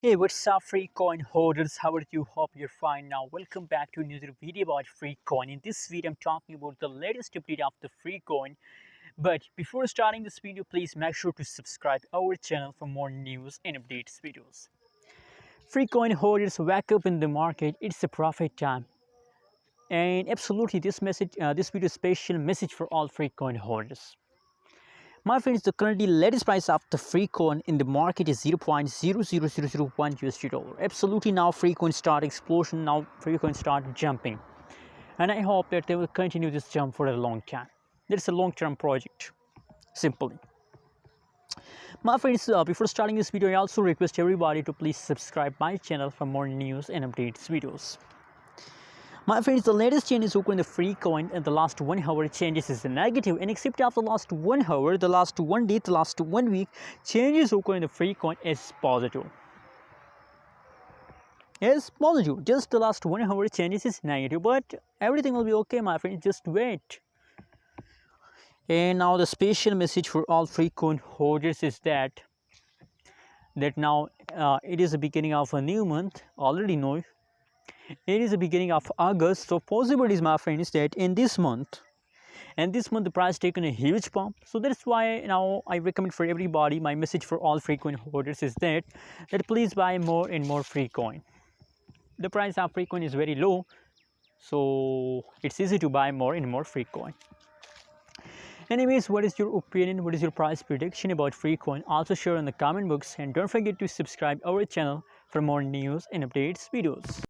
Hey, what's up, free coin holders? How are you? Hope you're fine. Now, welcome back to another video about free coin. In this video, I'm talking about the latest update of the free coin. But before starting this video, please make sure to subscribe our channel for more news and updates videos. Free coin holders, wake up in the market. It's a profit time. And absolutely, this video is special message for all free coin holders. My friends, the currently latest price of the free coin in the market is 0.00001 USD dollar. Absolutely, now free coin start explosion. Now free coin start jumping, and I hope that they will continue this jump for a long time. It's a long-term project. Simply, my friends, before starting this video, I also request everybody to please subscribe my channel for more news and updates videos. My friends, the latest change is occurring in the free coin and the last 1 hour changes is negative, and except after the last 1 hour, the last 1 day, the last 1 week, changes occurring in the free coin is positive. Yes, positive. Just the last 1 hour changes is negative, but everything will be okay, my friends. Just wait. And now the special message for all free coin holders is that now it is the beginning of a new month. Already know it is the beginning of August, so possibilities, my friends, that in this month the price taken a huge pump. So that's why now I recommend for everybody, my message for all free coin holders is that please buy more and more free coin. The price of free coin is very low, so it's easy to buy more and more free coin. Anyways, what is your opinion? What is your price prediction about free coin? Also share in the comment box, and don't forget to subscribe our channel for more news and updates videos.